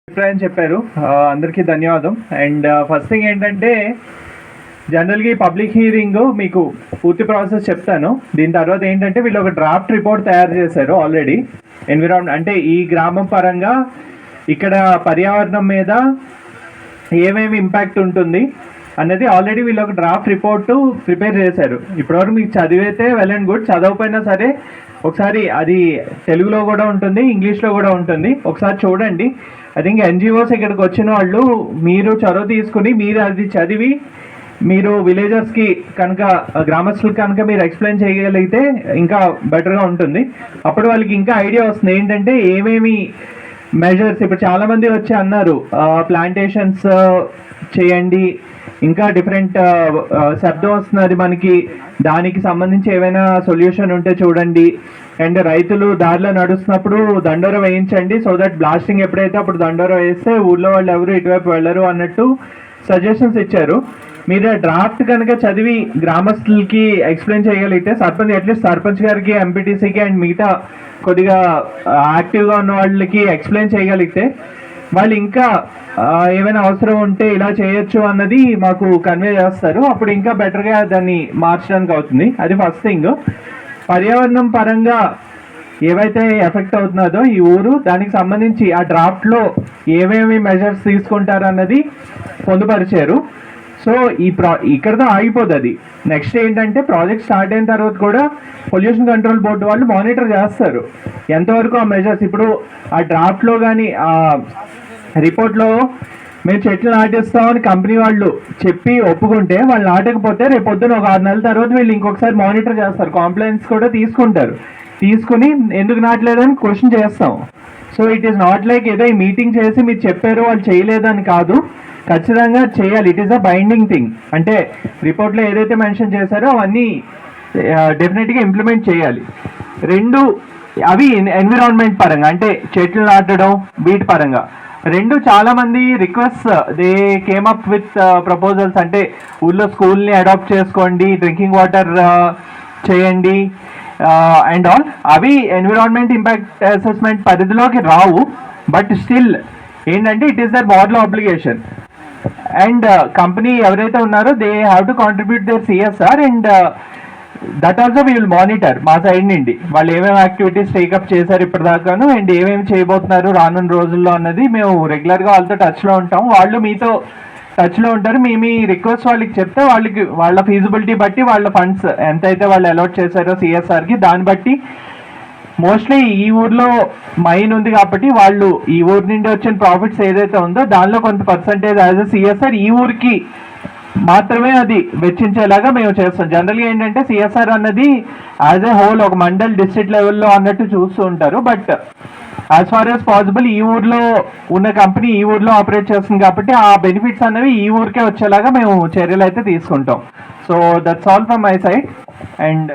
అభిప్రాయం చెప్పారు. అందరికీ ధన్యవాదం. అండ్ ఫస్ట్ థింగ్ ఏంటంటే జనరల్గా ఈ పబ్లిక్ హీరింగ్ మీకు పూర్తి ప్రాసెస్ చెప్తాను. దీని తర్వాత ఏంటంటే వీళ్ళు ఒక డ్రాఫ్ట్ రిపోర్ట్ తయారు చేశారు ఆల్రెడీ. ఎన్విరాన్మెంట్ అంటే ఈ గ్రామం పరంగా ఇక్కడ పర్యావరణం మీద ఏమేమి ఇంపాక్ట్ ఉంటుంది అన్నది ఆల్రెడీ వీళ్ళు ఒక డ్రాఫ్ట్ రిపోర్టు ప్రిపేర్ చేశారు. ఇప్పటివరకు మీకు చదివితే వెల్ అండ్ గుడ్, చదవకపోయినా సరే ఒకసారి అది తెలుగులో కూడా ఉంటుంది, ఇంగ్లీష్లో కూడా ఉంటుంది, ఒకసారి చూడండి. ఐ థింక్ ఎన్జిఓస్ ఇక్కడికి వచ్చిన వాళ్ళు మీరు చొరవ తీసుకుని మీరు అది చదివి మీరు విలేజర్స్కి కనుక గ్రామస్తులకి కనుక మీరు ఎక్స్ప్లెయిన్ చేయగలిగితే ఇంకా బెటర్గా ఉంటుంది. అప్పుడు వాళ్ళకి ఇంకా ఐడియా వస్తుంది ఏంటంటే ఏమేమి మెజర్స్. ఇప్పుడు చాలామంది వచ్చి అన్నారు ప్లాంటేషన్స్ చేయండి, ఇంకా డిఫరెంట్ శబ్దం వస్తున్నది మనకి, దానికి సంబంధించి ఏమైనా సొల్యూషన్ ఉంటే చూడండి. అండ్ రైతులు దారిలో నడుస్తున్నప్పుడు దండోర వేయించండి, సో దట్ బ్లాస్టింగ్ ఎప్పుడైతే అప్పుడు దండోర వేస్తే ఊళ్ళో వాళ్ళు ఎవరు ఇటువైపు వెళ్ళరు అన్నట్టు సజెషన్స్ ఇచ్చారు. మీరు డ్రాఫ్ట్ కనుక చదివి గ్రామస్తులకి ఎక్స్ప్లెయిన్ చేయగలిగితే సర్పంచ్, అట్లీస్ట్ సర్పంచ్ గారికి, ఎంపీటీసీకి అండ్ మిగతా కొద్దిగా యాక్టివ్గా ఉన్న వాళ్ళకి ఎక్స్ప్లెయిన్ చేయగలిగితే వాళ్ళు ఇంకా ఏమైనా అవసరం ఉంటే ఇలా చేయొచ్చు అన్నది మాకు కన్వే చేస్తారు. అప్పుడు ఇంకా బెటర్గా దాన్ని మార్చడానికి అవుతుంది. అది ఫస్ట్ థింగ్. పర్యావరణం పరంగా ఏవైతే ఎఫెక్ట్ అవుతున్నదో ఈ ఊరు, దానికి సంబంధించి ఆ డ్రాఫ్ట్లో ఏమేమి మెజర్స్ తీసుకుంటారు అన్నది పొందుపరిచారు. సో ఇక్కడతో ఆగిపోదు అది. నెక్స్ట్ ఏంటంటే ప్రాజెక్ట్ స్టార్ట్ అయిన తర్వాత కూడా పొల్యూషన్ కంట్రోల్ బోర్డు వాళ్ళు మానిటర్ చేస్తారు ఎంతవరకు ఆ మెజర్స్. ఇప్పుడు ఆ డ్రాఫ్ట్లో కానీ ఆ రిపోర్ట్లో మేము చెట్లు నాటిస్తామని కంపెనీ వాళ్ళు చెప్పి ఒప్పుకుంటే వాళ్ళు నాటకపోతే రేపు పొద్దున ఒక 6 నెలల తర్వాత వీళ్ళు ఇంకొకసారి మానిటర్ చేస్తారు, కాంప్లైంట్స్ కూడా తీసుకుంటారు. తీసుకుని ఎందుకు నాటలేదని క్వశ్చన్ చేస్తాం. So it is not like ఏదో ఈ మీటింగ్ చేసి మీరు చెప్పారు వాళ్ళు చేయలేదని కాదు, ఖచ్చితంగా చేయాలి. It is a binding thing. అంటే రిపోర్ట్లో ఏదైతే మెన్షన్ చేశారో అవన్నీ డెఫినెట్గా ఇంప్లిమెంట్ చేయాలి. రెండు అవి ఎన్విరాన్మెంట్ పరంగా, అంటే చెట్లు నాటడం వీటి పరంగా. రెండు చాలా మంది request they came up with proposals. అంటే ఊళ్ళో స్కూల్ని అడాప్ట్ చేసుకోండి, డ్రింకింగ్ వాటర్ చేయండి అండ్ ఆల్. అవి ఎన్విరాన్మెంట్ ఇంపాక్ట్ అసెస్మెంట్ పరిధిలోకి రావు, బట్ స్టిల్ ఏంటంటే it is their moral obligation. And company ఎవరైతే ఉన్నారో they have to contribute their CSR and that also we will monitor మా సైడ్ నుండి. వాళ్ళు ఏమేమి యాక్టివిటీస్ టేకప్ చేశారు ఇప్పటిదాకాను అండ్ ఏమేమి చేయబోతున్నారు రానున్న రోజుల్లో అన్నది మేము రెగ్యులర్గా వాళ్ళతో టచ్లో ఉంటాం. వాళ్ళు మీతో టచ్లో ఉంటారు. మీ రిక్వెస్ట్ వాళ్ళకి చెప్తే వాళ్ళ ఫీజిబిలిటీ బట్టి వాళ్ళ ఫండ్స్ ఎంతైతే వాళ్ళు అలాట్ చేశారో సిఎస్ఆర్కి దాన్ని బట్టి, మోస్ట్లీ ఈ ఊర్లో మైన్ ఉంది కాబట్టి వాళ్ళు ఈ ఊరి నుండి వచ్చిన ప్రాఫిట్స్ ఏదైతే ఉందో దానిలో కొంత పర్సంటేజ్ యాజ్ ఎ సిఎస్ఆర్ ఈ ఊరికి మాత్రమే అది వెచ్చించేలాగా మేము చేస్తాం. జనరల్గా ఏంటంటే సిఎస్ఆర్ అన్నది యాజ్ ఎ హోల్ ఒక మండల్ డిస్ట్రిక్ట్ లెవెల్లో అన్నట్టు చూస్తూ ఉంటారు. But as far as possible ఈ ఊర్లో ఉన్న కంపెనీ ఈ ఊర్లో ఆపరేట్ చేస్తుంది కాబట్టి ఆ బెనిఫిట్స్ అన్నవి ఈ ఊరికే వచ్చేలాగా మేము చర్యలు అయితే తీసుకుంటాం. So that's all from my side. And